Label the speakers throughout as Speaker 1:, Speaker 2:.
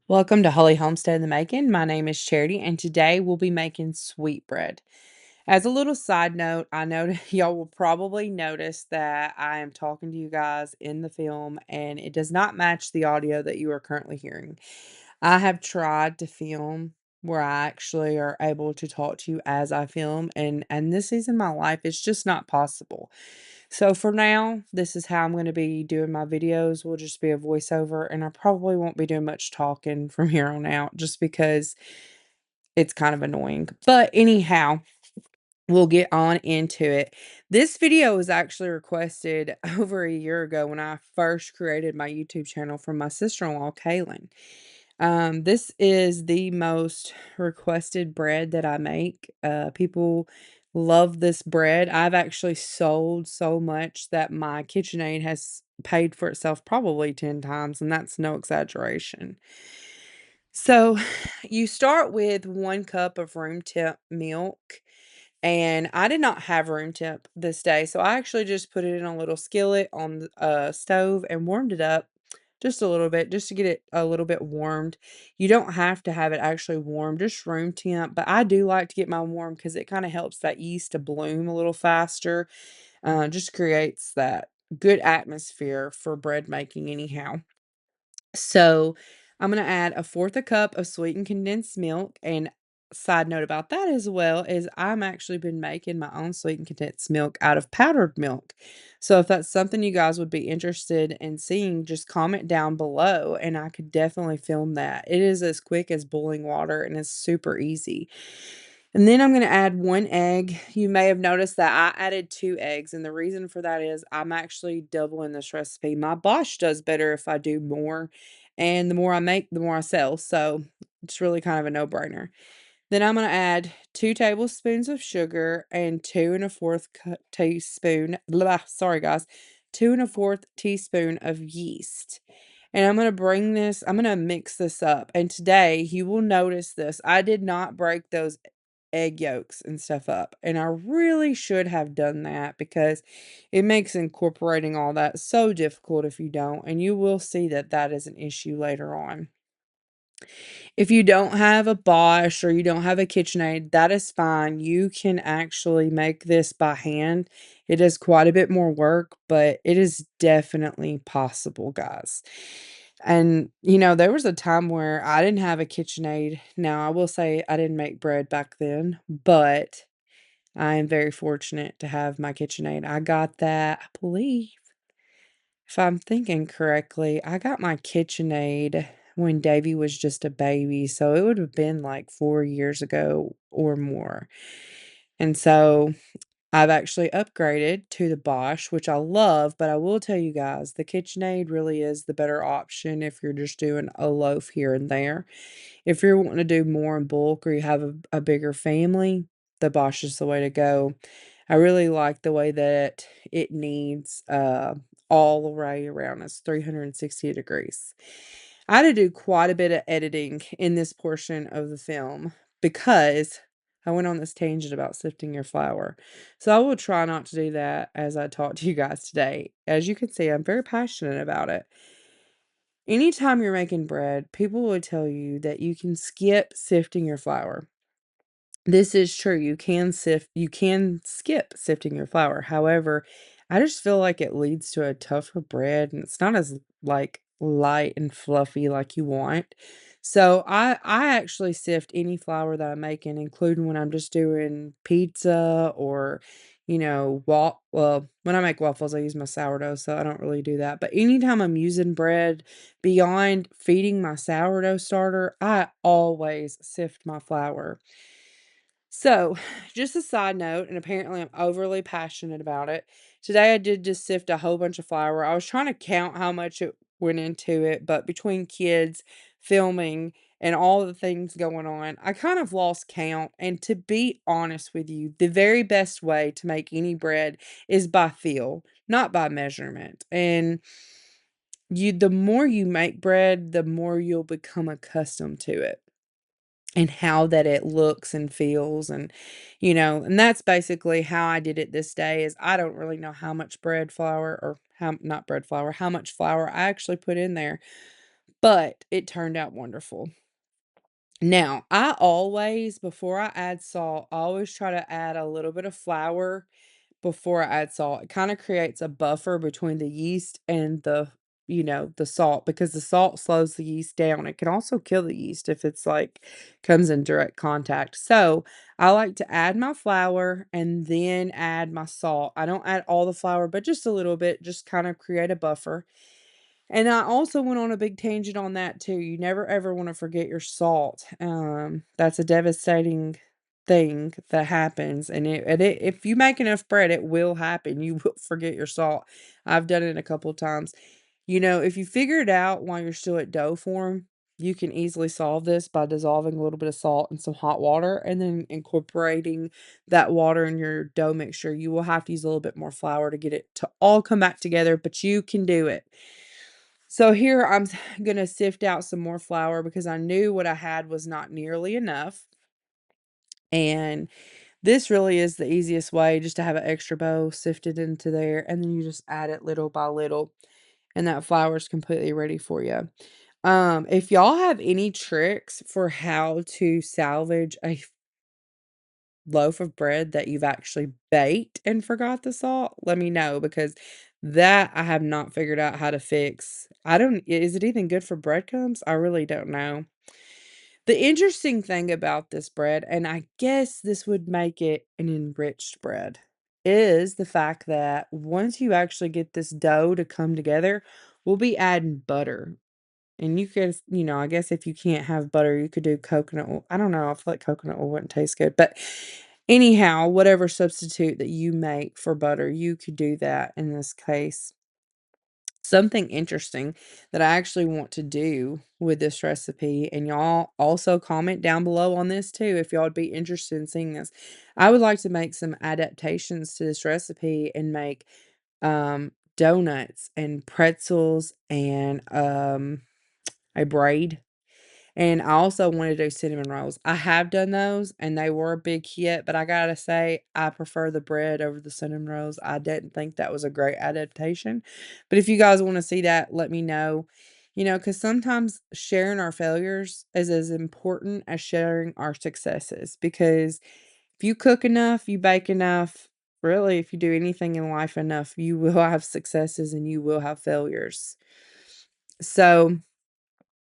Speaker 1: Welcome to Holy Homestead in the Making. My name is Charity, and today we'll be making sweetbread. As a little side note, I know y'all will probably notice that I am talking to you guys in the film, and it does not match the audio that you are currently hearing. I have tried to film where I actually are able to talk to you as I film, and this season of my life, it's just not possible. So for now, this is how I'm going to be doing my videos. Will just be a voiceover, and I probably won't be doing much talking from here on out just because it's kind of annoying. But anyhow, we'll get on into it. This video was actually requested over a year ago when I first created my YouTube channel from my sister-in-law, Kaylin. This is the most requested bread that I make. People love this bread. I've actually sold so much that my KitchenAid has paid for itself probably 10 times, and that's no exaggeration. So, you start with 1 cup of room temp milk, and I did not have room temp this day, so I actually just put it in a little skillet on the, stove and warmed it up just a little bit, just to get it a little bit warmed. You don't have to have it actually warm, just room temp, but I do like to get mine warm because it kinda helps that yeast to bloom a little faster, just creates that good atmosphere for bread making anyhow. So, I'm gonna add 1/4 a cup of sweetened condensed milk, and side note about that as well is I'm actually been making my own sweetened condensed milk out of powdered milk. So if that's something you guys would be interested in seeing, just comment down below and I could definitely film that. It is as quick as boiling water and it's super easy. And then I'm gonna add 1 egg. You may have noticed that I added 2 eggs, and the reason for that is I'm actually doubling this recipe. My Bosch does better if I do more, and the more I make, the more I sell, so it's really kind of a no-brainer. Then I'm gonna add 2 tablespoons of sugar and 2 and a fourth teaspoon blah, sorry guys, 2 and a fourth teaspoon of yeast. And I'm gonna mix this up, and today you will notice this, I did not break those egg yolks and stuff up, and I really should have done that because it makes incorporating all that so difficult if you don't, and you will see that that is an issue later on. If you don't have a Bosch or you don't have a KitchenAid, that is fine. You can actually make this by hand. It is quite a bit more work, but it is definitely possible, guys. And, there was a time where I didn't have a KitchenAid. Now, I will say I didn't make bread back then, but I am very fortunate to have my KitchenAid. I got that, I believe, if I'm thinking correctly, I got my KitchenAid when Davy was just a baby, so it would have been like 4 years ago or more. And so I've actually upgraded to the Bosch, which I love, but I will tell you guys, the KitchenAid really is the better option if you're just doing a loaf here and there. If you're wanting to do more in bulk or you have a bigger family, the Bosch is the way to go. I really like the way that it needs, all the way around us, 360 degrees. I had to do quite a bit of editing in this portion of the film because I went on this tangent about sifting your flour. So I will try not to do that as I talk to you guys today. As you can see, I'm very passionate about it. Anytime you're making bread, people will tell you that you can skip sifting your flour. This is true, you can skip sifting your flour, however, I just feel like it leads to a tougher bread, and it's not as, like, light and fluffy like you want. So, I actually sift any flour that I'm making, including when I'm just doing pizza or, well, when I make waffles, I use my sourdough, so I don't really do that, but anytime I'm using bread beyond feeding my sourdough starter, I always sift my flour. So, just a side note, and apparently I'm overly passionate about it. Today I did just sift a whole bunch of flour. I was trying to count how much it went into it, but between kids, filming, and all the things going on, I kind of lost count. And to be honest with you, the very best way to make any bread is by feel, not by measurement. And the more you make bread, the more you'll become accustomed to it and how that it looks and feels and that's basically how I did it this day is I don't really know how much bread flour or how not bread flour, how much flour I actually put in there, but it turned out wonderful. Now, I always, before I add salt, I always try to add a little bit of flour before I add salt. It kinda creates a buffer between the yeast and the salt, because the salt slows the yeast down. It can also kill the yeast if it's, like, comes in direct contact. So, I like to add my flour and then add my salt. I don't add all the flour, but just a little bit, just kinda create a buffer. And I also went on a big tangent on that too. You never ever wanna forget your salt. That's a devastating thing that happens, and if you make enough bread, it will happen. You will forget your salt. I've done it a couple times. If you figure it out while you're still at dough form, you can easily solve this by dissolving a little bit of salt in some hot water and then incorporating that water in your dough mixture. You will have to use a little bit more flour to get it to all come back together, but you can do it. So here gonna sift out some more flour because I knew what I had was not nearly enough. And this really is the easiest way, just to have an extra bowl sifted into there, and then you just add it little by little, and that flour is completely ready for you. If y'all have any tricks for how to salvage a loaf of bread that you've actually baked and forgot the salt, let me know, because that I have not figured out how to fix. I don't Is it even good for breadcrumbs? I really don't know. The interesting thing about this bread, and I guess this would make it an enriched bread, is the fact that once you actually get this dough to come together, we'll be adding butter. And I guess if you can't have butter, you could do coconut oil. I don't know, I feel like coconut oil wouldn't taste good, but anyhow, whatever substitute that you make for butter, you could do that in this case. Something interesting that I actually want to do with this recipe, and y'all also comment down below on this too if y'all would be interested in seeing this. I would like to make some adaptations to this recipe and make donuts and pretzels and a braid, and I also wanna do cinnamon rolls. I have done those, and they were a big hit, but I gotta say, I prefer the bread over the cinnamon rolls. I didn't think that was a great adaptation, but if you guys wanna see that, let me know. Because sometimes sharing our failures is as important as sharing our successes, because if you cook enough, you bake enough, really, if you do anything in life enough, you will have successes and you will have failures. So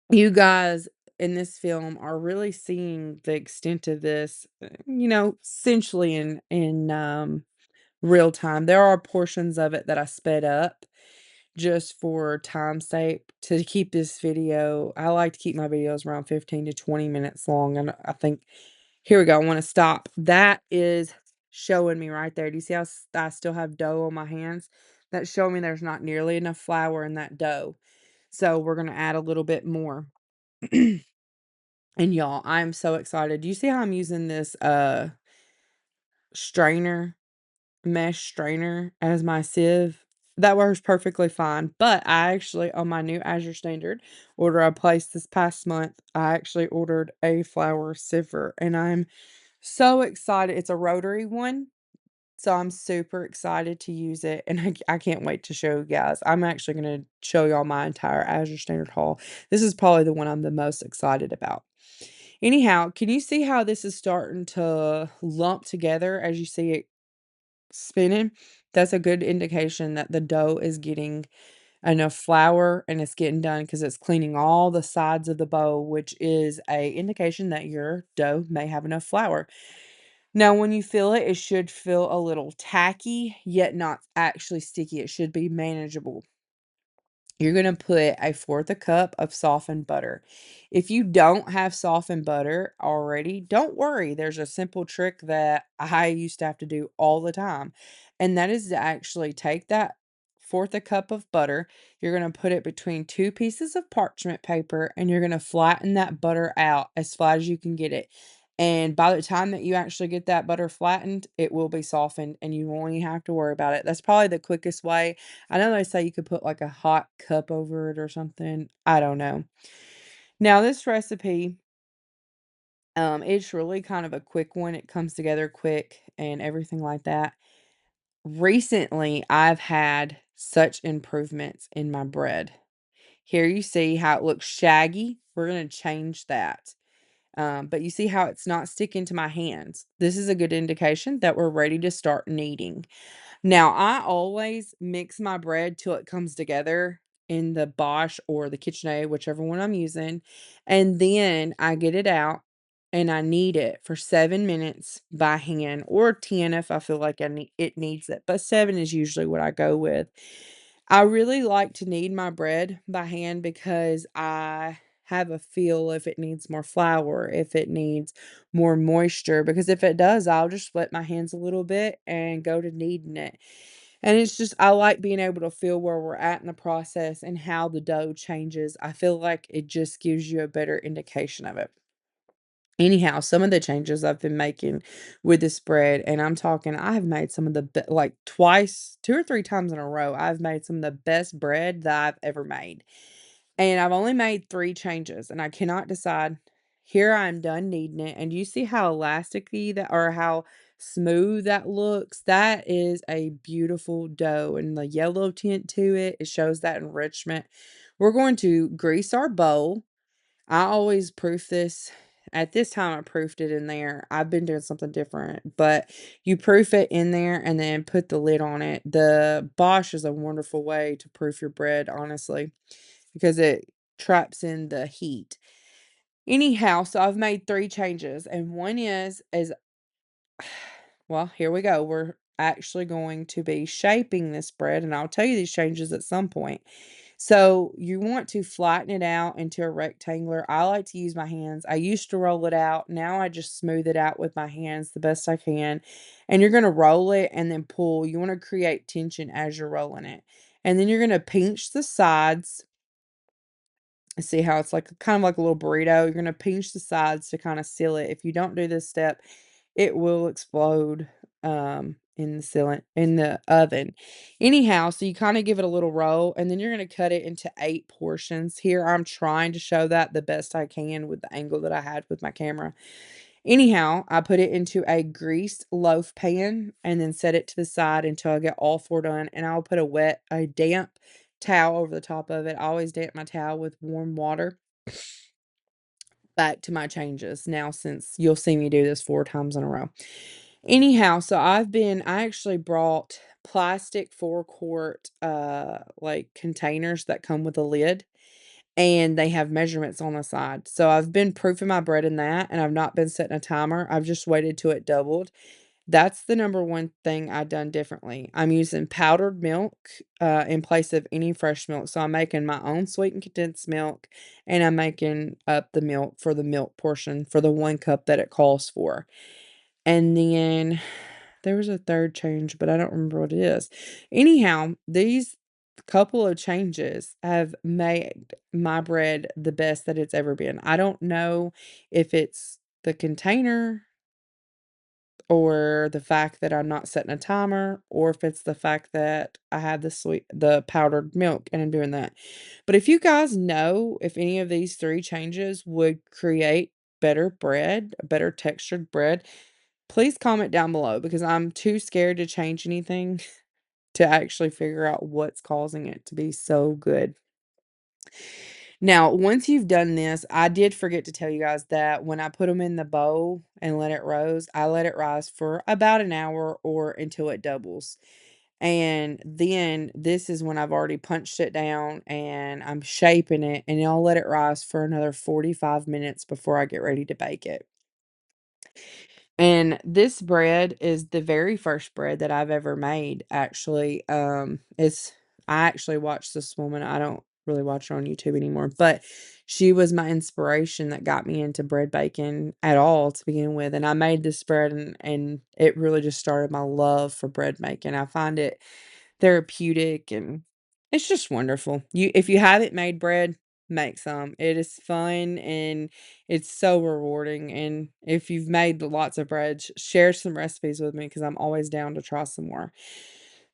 Speaker 1: you guys in this film are really seeing the extent of this, essentially in real time. There are portions of it that I sped up just for time's sake to keep this video. I like to keep my videos around 15 to 20 minutes long, and I think here we go. I want to stop. That is showing me right there. Do you see how I still have dough on my hands? That's showing me there's not nearly enough flour in that dough. So we're going to add a little bit more. And y'all, I'm so excited. Do you see how I'm using this strainer, mesh strainer as my sieve? That works perfectly fine. But I actually, on my new Azure Standard order I placed this past month, I actually ordered a flour siever, and I'm so excited. It's a rotary one. So I'm super excited to use it, and I can't wait to show you guys. I'm actually going to show y'all my entire Azure Standard haul. This is probably the one I'm the most excited about. Anyhow, can you see how this is starting to lump together as you see it spinning? That's a good indication that the dough is getting enough flour and it's getting done because it's cleaning all the sides of the bowl, which is a indication that your dough may have enough flour. Now, when you feel it, it should feel a little tacky, yet not actually sticky. It should be manageable. You're gonna put a fourth a cup of softened butter. If you don't have softened butter already, don't worry. There's a simple trick that I used to have to do all the time, and that is to actually take that fourth a cup of butter, you're gonna put it between two pieces of parchment paper, and you're gonna flatten that butter out as flat as you can get it. And by the time that you actually get that butter flattened, it will be softened and you won't even have to worry about it. That's probably the quickest way. I know they say you could put like a hot cup over it or something. I don't know. Now this recipe, it's really kind of a quick one. It comes together quick and everything like that. Recently, I've had such improvements in my bread. Here you see how it looks shaggy. We're gonna change that. But you see how it's not sticking to my hands. This is a good indication that we're ready to start kneading. Now, I always mix my bread till it comes together in the Bosch or the KitchenAid, whichever one I'm using, and then I get it out and I knead it for 7 minutes by hand, or 10 if I feel like it needs it, but 7 is usually what I go with. I really like to knead my bread by hand because I have a feel if it needs more flour, if it needs more moisture, because if it does, I'll just wet my hands a little bit and go to kneading it. And it's just, I like being able to feel where we're at in the process and how the dough changes. I feel like it just gives you a better indication of it. Anyhow, some of the changes I've been making with this bread, and I'm talking, I have made some of the like twice, 2 or 3 times in a row, I've made some of the best bread that I've ever made. And I've only made 3 changes, and I cannot decide. Here I'm done kneading it, and do you see how elasticy that, or how smooth that looks? That is a beautiful dough, and the yellow tint to it, it shows that enrichment. We're going to grease our bowl. I always proof this. At this time, I proofed it in there. I've been doing something different, but you proof it in there and then put the lid on it. The Bosch is a wonderful way to proof your bread, honestly, because it traps in the heat. Anyhow, so I've made 3 changes, and one is well, here we go. We're actually going to be shaping this bread, and I'll tell you these changes at some point. So you want to flatten it out into a rectangular. I like to use my hands. I used to roll it out. Now I just smooth it out with my hands the best I can. And you're going to roll it and then pull. You want to create tension as you're rolling it. And then you're going to pinch the sides. See how it's like kind of like a little burrito. You're gonna pinch the sides to kinda seal it. If you don't do this step, it will explode, in the sealant in the oven. Anyhow, so you kinda give it a little roll, and then you're gonna cut it into 8 portions. Here, I'm trying to show that the best I can with the angle that I had with my camera. Anyhow, I put it into a greased loaf pan and then set it to the side until I get all 4 done, and I'll put a damp towel over the top of it. I always damp my towel with warm water. Back to my changes now, since you'll see me do this 4 times in a row. Anyhow, so I actually brought plastic 4-quart, like, containers that come with a lid, and they have measurements on the side. So I've been proofing my bread in that, and I've not been setting a timer. I've just waited till it doubled. That's the number one thing I done differently. I'm using powdered milk, in place of any fresh milk. So I'm making my own sweetened condensed milk, and I'm making up the milk for the milk portion for the 1 cup that it calls for. And then there was a 3rd change, but I don't remember what it is. Anyhow, these couple of changes have made my bread the best that it's ever been. I don't know if it's the container, or the fact that I'm not setting a timer, or if it's the fact that I have the powdered milk and I'm doing that. But if you guys know if any of these 3 changes would create better bread, a better textured bread, please comment down below, because I'm too scared to change anything to actually figure out what's causing it to be so good. Now, once you've done this, I did forget to tell you guys that when I put them in the bowl and let it rise, I let it rise for about an hour or until it doubles. And then this is when I've already punched it down and I'm shaping it, and I'll let it rise for another 45 minutes before I get ready to bake it. And this bread is the very first bread that I've ever made, actually. It's I actually watched this woman. I don't really watch her on YouTube anymore, but she was my inspiration that got me into bread baking at all to begin with. And I made this bread, and it really just started my love for bread making. I find it therapeutic, and it's just wonderful. If you haven't made bread, make some. It is fun and it's so rewarding. And if you've made lots of bread, share some recipes with me, because I'm always down to try some more.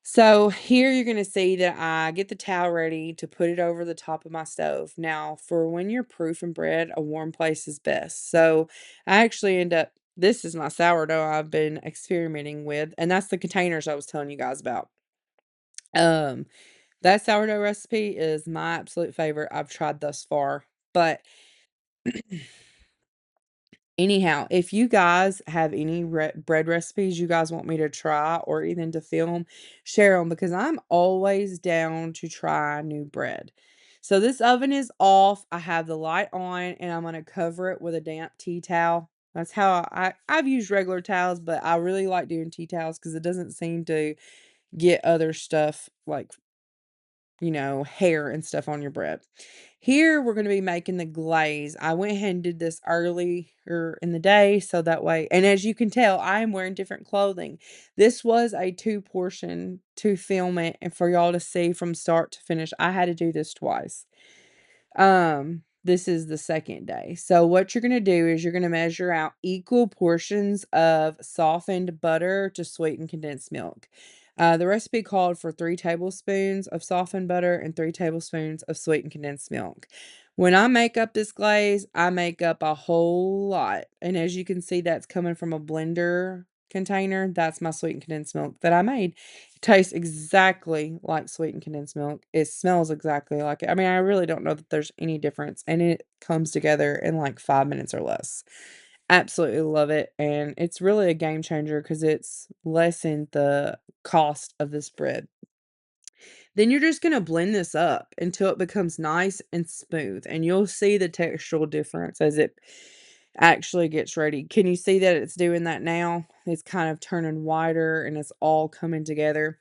Speaker 1: So here you're going to see that I get the towel ready to put it over the top of my stove. Now, for when you're proofing bread, a warm place is best. So I actually end up, this is my sourdough I've been experimenting with, and that's the containers I was telling you guys about. Um, That sourdough recipe is my absolute favorite I've tried thus far, but anyhow, if you guys have any bread recipes you guys want me to try or even to film, share them because I'm always down to try new bread. So this oven is off. I have the light on and I'm going to cover it with a damp tea towel. That's how I've used regular towels, but I really like doing tea towels because it doesn't seem to get other stuff like hair and stuff on your bread. Here, we're gonna be making the glaze. I went ahead and did this earlier in the day, so that way and as you can tell, I am wearing different clothing. This was a 2 portion to film it and for y'all to see from start to finish. I had to do this twice. This is the second day. So what you're gonna do is you're gonna measure out equal portions of softened butter to sweetened condensed milk. The recipe called for 3 tablespoons of softened butter and 3 tablespoons of sweetened condensed milk. When I make up this glaze, I make up a whole lot. And as you can see, that's coming from a blender container. That's my sweetened condensed milk that I made. Tastes exactly like sweetened condensed milk. It smells exactly like it. I mean, I really don't know that there's any difference, and it comes together in like 5 minutes or less. Absolutely love it, and it's really a game changer because it's lessened the cost of this bread. Then you're just gonna blend this up until it becomes nice and smooth, and you'll see the textural difference as it actually gets ready. Can you see that it's doing that now? It's kind of turning whiter and it's all coming together.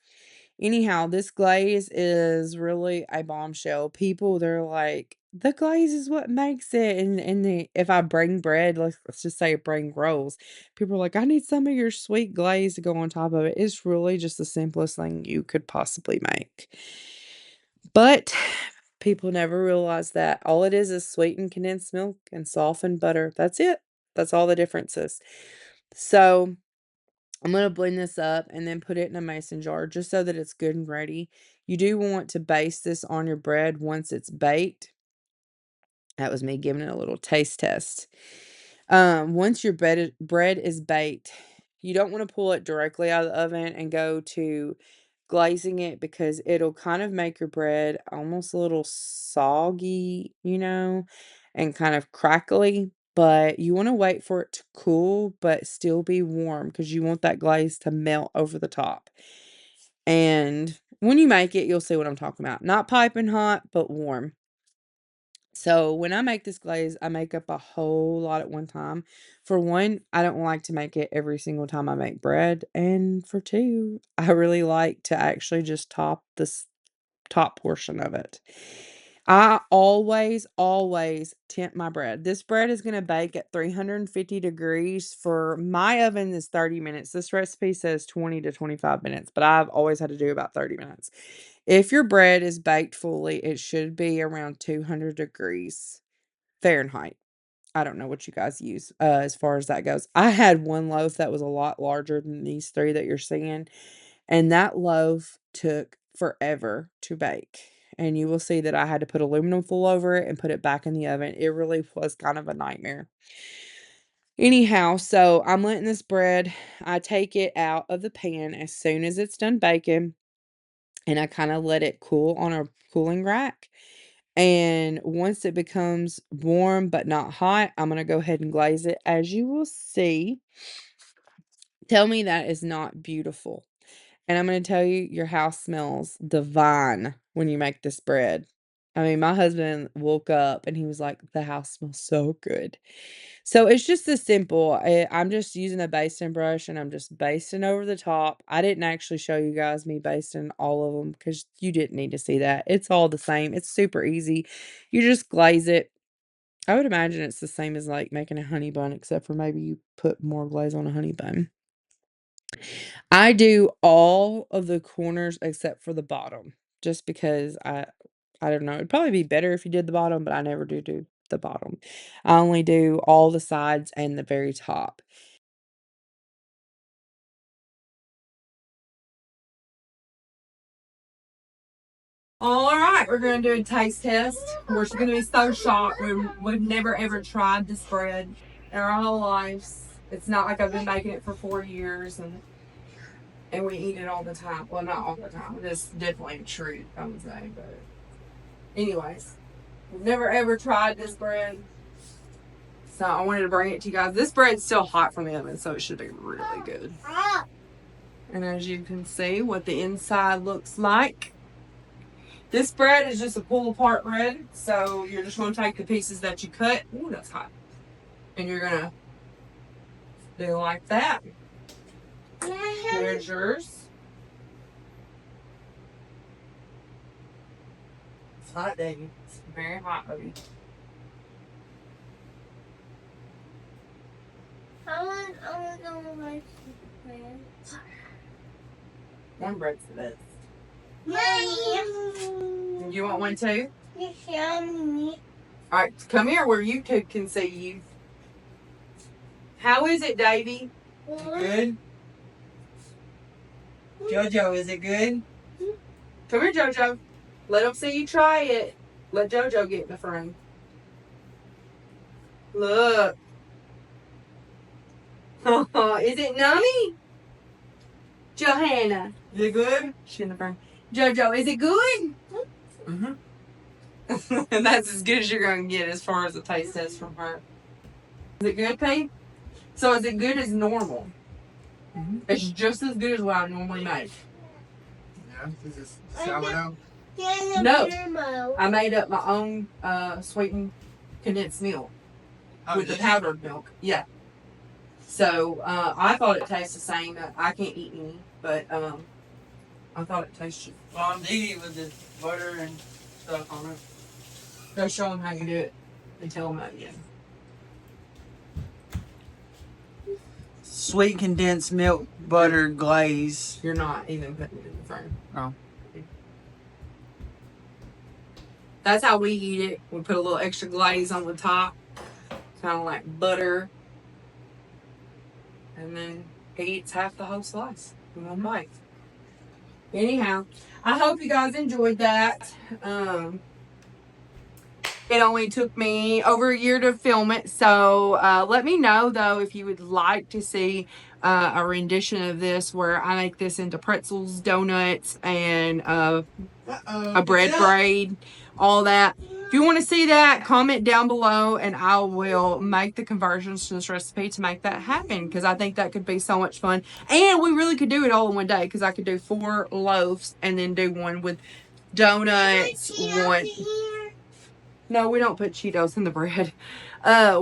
Speaker 1: Anyhow, this glaze is really a bombshell. People, they're like, "The glaze is what makes it," and if I bring bread, let's just say bring rolls, people are like, "I need some of your sweet glaze to go on top of it." It's really just the simplest thing you could possibly make. But people never realize that all it is sweetened condensed milk and softened butter. That's it. That's all the difference is. So I'm gonna blend this up and then put it in a mason jar just so that it's good and ready. You do want to baste this on your bread once it's baked. That was me giving it a little taste test. Once your bread is baked, you don't want to pull it directly out of the oven and go to glazing it because it'll kind of make your bread almost a little soggy, and kind of crackly. But you want to wait for it to cool, but still be warm because you want that glaze to melt over the top. And when you make it, you'll see what I'm talking about. Not piping hot, but warm. So when I make this glaze, I make up a whole lot at one time. For one, I don't like to make it every single time I make bread. And for two, I really like to actually just top this top portion of it. I always, always tempt my bread. This bread is going to bake at 350 degrees for my oven is 30 minutes. This recipe says 20 to 25 minutes, but I've always had to do about 30 minutes. If your bread is baked fully, it should be around 200 degrees Fahrenheit. I don't know what you guys use as far as that goes. I had one loaf that was a lot larger than these three that you're seeing, and that loaf took forever to bake. And you will see that I had to put aluminum foil over it and put it back in the oven. It really was kind of a nightmare. Anyhow, so I'm letting this bread, I take it out of the pan as soon as it's done baking, and I kind of let it cool on a cooling rack. And once it becomes warm but not hot, I'm going to go ahead and glaze it. As you will see, tell me that is not beautiful. And I'm gonna tell you, your house smells divine when you make this bread. I mean, my husband woke up and he was like, "The house smells so good." So it's just this simple. I'm just using a basting brush and I'm just basting over the top. I didn't actually show you guys me basting all of them because you didn't need to see that. It's all the same. It's super easy. You just glaze it. I would imagine it's the same as like making a honey bun, except for maybe you put more glaze on a honey bun. I do all of the corners except for the bottom, just because I don't know, it'd probably be better if you did the bottom, but I never do the bottom. I only do all the sides and the very top. All right, we're gonna do a taste test. We're gonna be so shocked. We've never ever tried this bread in our whole lives. It's not like I've been making it for 4 years and And we eat it all the time. Well, not all the time. It's definitely a treat, I would say. But anyways, we've never ever tried this bread. So I wanted to bring it to you guys. This bread's still hot from the oven, so it should be really good. And as you can see what the inside looks like. This bread is just a pull apart bread. So you're just going to take the pieces that you cut. Ooh, that's hot. And you're going to do like that. There's yours. It's hot, Davey. It's very hot, baby. I want my bread. One bread's the best. Mommy. You want one too? All right, come here where you two can see you. How is it, Davey? Good. Jojo, is it good? Come here, Jojo. Let them see you try it. Let Jojo get in the frame. Look. Is it nummy? Johanna. Is it good? She's in the frame. Jojo, is it good? Mm-hmm. And that's as good as you're going to get as far as the taste is from her. Is it good, Pete? So is it good as normal? Mm-hmm. It's just as good as what I normally make.
Speaker 2: Yeah, is this sourdough?
Speaker 1: No, I made up my own sweetened condensed milk with the powdered milk. Yeah. So I thought it tasted the same. I can't eat any, but I thought it tasted.
Speaker 2: Well, I'm eating with the butter and stuff on it.
Speaker 1: Go show them how you do it and tell them that again.
Speaker 2: Sweet condensed milk butter glaze.
Speaker 1: You're not even putting it in the frame.
Speaker 2: Oh.
Speaker 1: That's how we eat it. We put a little extra glaze on the top, kind of like butter. And then he eats half the whole slice in one bite. Anyhow, I hope you guys enjoyed that. It only took me over a year to film it. So let me know, though, if you would like to see a rendition of this where I make this into pretzels, donuts, and a bread braid, all that. If you want to see that, comment down below and I will make the conversions to this recipe to make that happen because I think that could be so much fun. And we really could do it all in one day because I could do 4 loaves and then do one with donuts. One. No, we don't put Cheetos in the bread.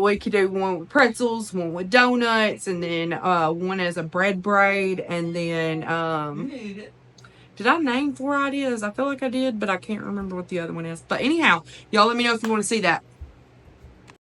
Speaker 1: We could do one with pretzels, one with donuts, and then one as a bread braid, and then did I name 4 ideas? I feel like I did, but I can't remember what the other one is. But anyhow, y'all let me know if you want to see that.